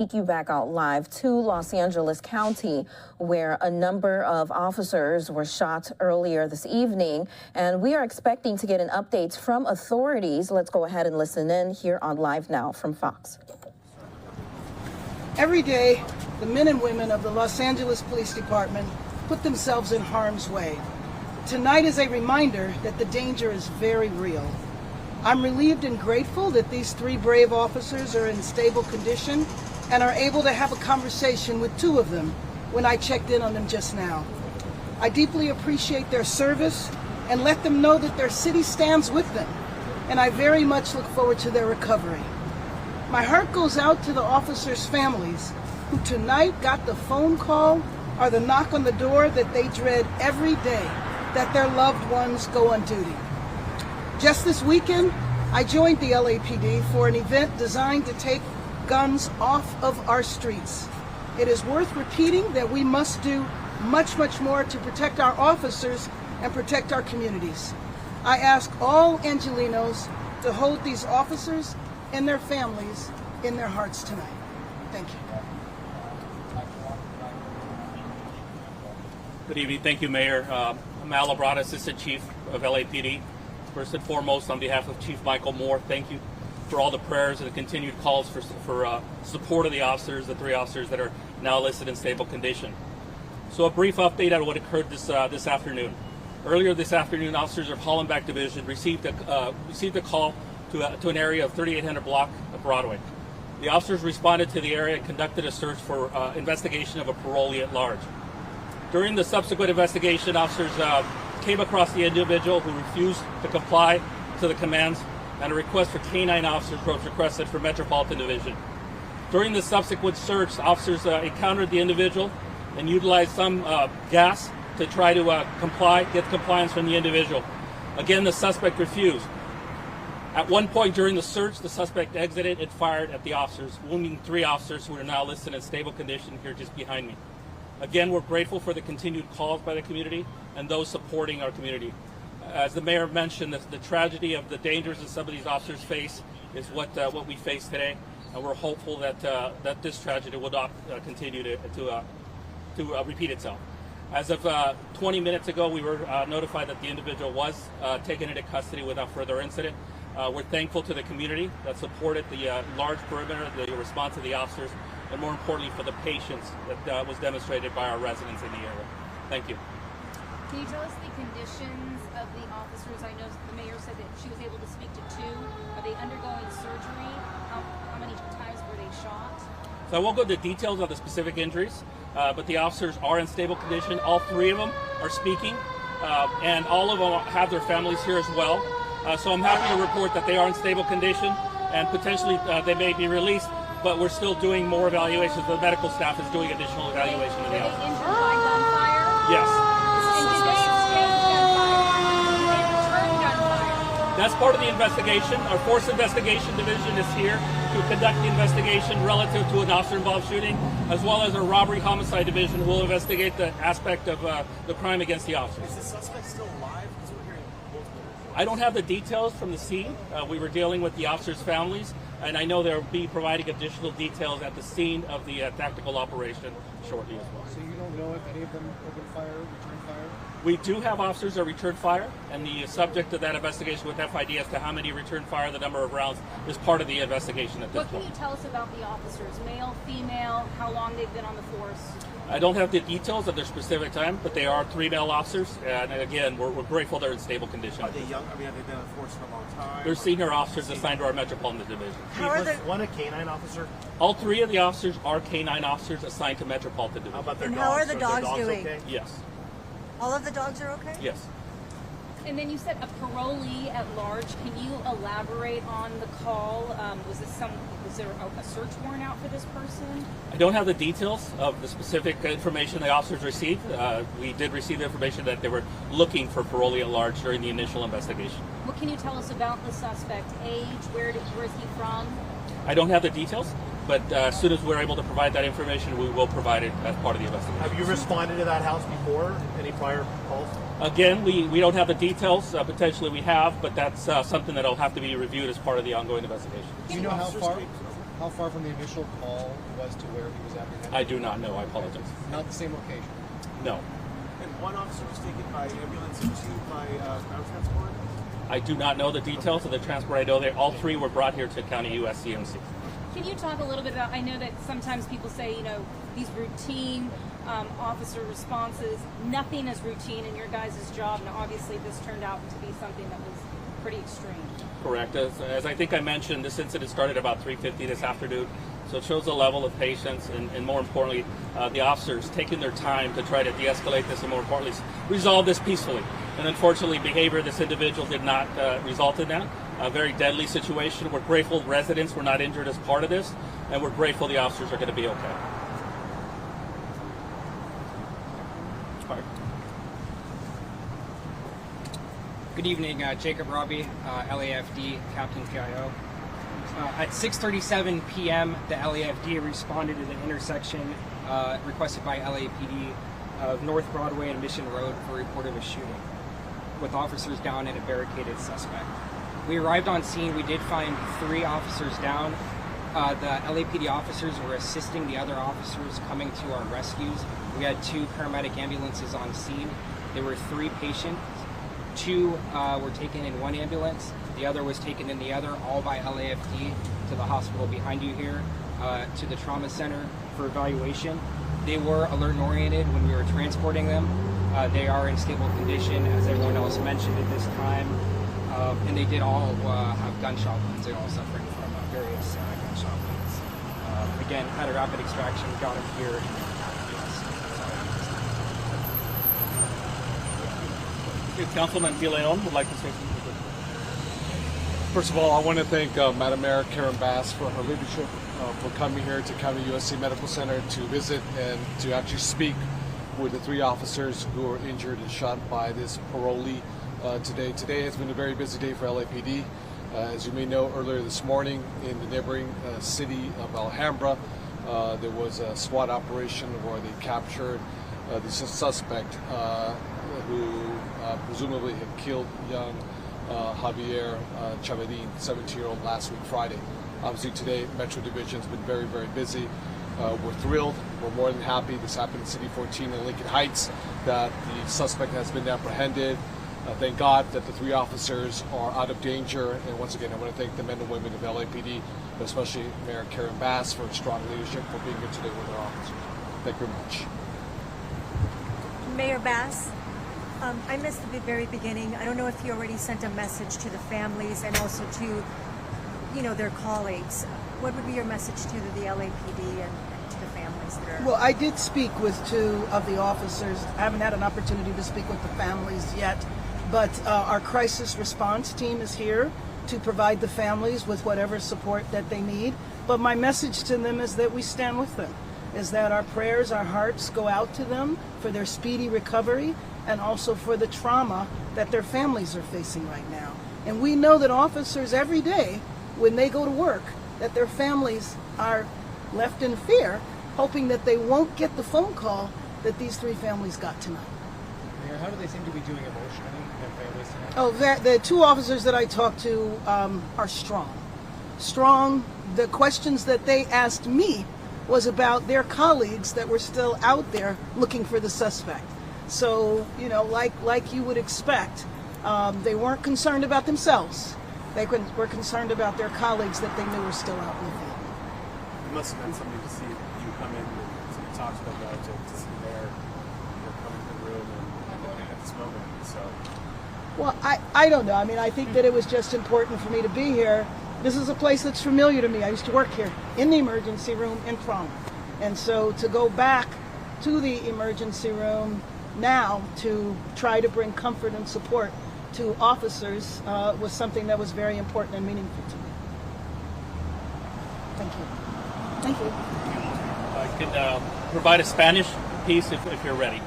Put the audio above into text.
Take you back out live to Los Angeles County, where a number of officers were shot earlier this evening, and we are expecting to get an update from authorities. Let's go ahead and listen in here on Live Now from Fox. Every day, the men and women of the Los Angeles Police Department put themselves in harm's way. Tonight is a reminder that the danger is very real. I'm relieved and grateful that these three brave officers are in stable condition and are able to have a conversation with two of them when I checked in on them just now. I deeply appreciate their service and let them know that their city stands with them, and I very much look forward to their recovery. My heart goes out to the officers' families who tonight got the phone call or the knock on the door that they dread every day, that their loved ones go on duty. Just this weekend, I joined the LAPD for an event designed to take guns off of our streets. It is worth repeating that we must do much more to protect our officers and protect our communities. I ask all Angelenos to hold these officers and their families in their hearts tonight. Thank you. Good evening. Thank you, Mayor. I'm Al Labrada, Assistant Chief of LAPD. First and foremost, on behalf of Chief Michael Moore, thank you for all the prayers and the continued calls for support of the officers, the three officers that are now listed in stable condition. So a brief update on what occurred this afternoon. Earlier this afternoon, officers of Hollenbeck Division received a call to an area of 3800 block of Broadway. The officers responded to the area and conducted a search for investigation of a parolee at large. During the subsequent investigation, officers came across the individual who refused to comply to the commands, and a request for K-9 officers was requested for Metropolitan Division. During the subsequent search, officers encountered the individual and utilized some gas to try to get compliance from the individual. Again, the suspect refused. At one point during the search, the suspect exited and fired at the officers, wounding three officers who are now listed in stable condition here just behind me. Again, we're grateful for the continued calls by the community and those supporting our community. As the mayor mentioned, the tragedy of the dangers that some of these officers face is what we face today, and we're hopeful that this tragedy will not continue to repeat itself. As of 20 minutes ago, we were notified that the individual was taken into custody without further incident. We're thankful to the community that supported the large perimeter, the response of the officers, and more importantly for the patience that was demonstrated by our residents in the area. Thank you. Can you tell us the conditions of the officers? I know the mayor said that she was able to speak to two. Are they undergoing surgery? How many times were they shot? So I won't go into details of the specific injuries, but the officers are in stable condition. All three of them are speaking, and all of them have their families here as well. So I'm happy to report that they are in stable condition, and potentially they may be released, but we're still doing more evaluations. The medical staff is doing additional evaluation of the officers. Were they injured by gunfire? Yes. That's part of the investigation. Our Force Investigation Division is here to conduct the investigation relative to an officer-involved shooting, as well as our Robbery Homicide Division, who will investigate the aspect of the crime against the officers. Is the suspect still alive? Because we're hearing multiple. I don't have the details from the scene. We were dealing with the officers' families, and I know they'll be providing additional details at the scene of the tactical operation shortly as well. So you don't know if any of them opened fire, returned fire? We do have officers that return fire, and the subject of that investigation with FID as to how many return fire, the number of rounds, is part of the investigation at this point. What can you tell us about the officers? Male, female, how long they've been on the force? I don't have the details of their specific time, but they are three male officers, and again, we're grateful they're in stable condition. Are they young? I mean, have they been on the force for a long time? They're senior officers assigned to our Metropolitan Division. How are they? One a K-9 officer? All three of the officers are K-9 officers assigned to Metropolitan Division. How about their And dogs? how are the dogs dogs doing? okay? Yes. All of the dogs are okay? Yes. And then you said a parolee at large. Can you elaborate on the call? Was there a search warrant out for this person? I don't have the details of the specific information the officers received. We did receive the information that they were looking for parolee at large during the initial investigation. What can you tell us about the suspect? Age? Where is he from? I don't have the details, but as soon as we're able to provide that information, we will provide it as part of the investigation. Have you responded to that house before? Any prior calls? Again, we don't have the details. Potentially we have, but that's something that will have to be reviewed as part of the ongoing investigation. Do you know how far? How far from the initial call was to where he was apprehended? I do not know. I apologize. Not the same location. No. And one officer was taken by ambulance and two by ground transport? I do not know the details of the transport. I know that all three were brought here to County USCMC. Can you talk a little bit about, I know that sometimes people say, you know, these routine officer responses, nothing is routine in your guys' job, and obviously this turned out to be something that was pretty extreme. Correct. As I think I mentioned, this incident started about 3:50 this afternoon, so it shows the level of patience and more importantly, the officers taking their time to try to de-escalate this and more importantly, resolve this peacefully. And unfortunately, behavior of this individual did not result in that. A very deadly situation. We're grateful residents were not injured as part of this, and we're grateful the officers are going to be okay. All right. Good evening, Jacob Robbie, LAFD, Captain PIO. At 6:37 p.m., the LAFD responded to the intersection requested by LAPD of North Broadway and Mission Road for a report of a shooting, with officers down and a barricaded suspect. We arrived on scene. We did find 3 officers down. The LAPD officers were assisting the other officers coming to our rescues. We had 2 paramedic ambulances on scene. There were 3 patients. 2 were taken in one ambulance. The other was taken in the other, all by LAFD, to the hospital behind you here, to the trauma center for evaluation. They were alert and oriented when we were transporting them. They are in stable condition, as everyone else mentioned at this time. And they did all have gunshot wounds. They're all suffering from various gunshot wounds. Again, had a rapid extraction, got them here. Councilman Leon would like to say something. First of all, I want to thank Madam Mayor Karen Bass for her leadership, for coming here to County USC Medical Center to visit and to actually speak with the 3 officers who were injured and shot by this parolee today. Today has been a very busy day for LAPD. As you may know, earlier this morning in the neighboring city of Alhambra, there was a SWAT operation where they captured the suspect who presumably had killed young Javier Chavadin, 17-year-old, last week Friday. Obviously today, Metro Division has been very, very busy. We're thrilled. We're more than happy. This happened in City 14 in Lincoln Heights, that the suspect has been apprehended. Thank God that the 3 officers are out of danger. And once again, I want to thank the men and women of LAPD, but especially Mayor Karen Bass for strong leadership, for being here today with our officers. Thank you very much. Mayor Bass, I missed the very beginning. I don't know if you already sent a message to the families and also to, you know, their colleagues. What would be your message to the LAPD and to the families that are... Well, I did speak with 2 of the officers. I haven't had an opportunity to speak with the families yet, but our crisis response team is here to provide the families with whatever support that they need. But my message to them is that we stand with them, is that our prayers, our hearts go out to them for their speedy recovery and also for the trauma that their families are facing right now. And we know that officers every day, when they go to work, that their families are left in fear, hoping that they won't get the phone call that these 3 families got tonight. Mayor, how do they seem to be doing emotionally, their families tonight? Oh, the 2 officers that I talked to are strong. Strong. The questions that they asked me was about their colleagues that were still out there looking for the suspect. So, you know, like you would expect, they weren't concerned about themselves. They were concerned about their colleagues that they knew were still out in the field. It must have been something to see you come in and talk to them relative to see the mayor coming to the room and at this moment. So, well, I don't know. I mean, I think that it was just important for me to be here. This is a place that's familiar to me. I used to work here in the emergency room in trauma. And so to go back to the emergency room now to try to bring comfort and support to officers was something that was very important and meaningful to me. Thank you. Thank you. I can provide a Spanish piece if you're ready.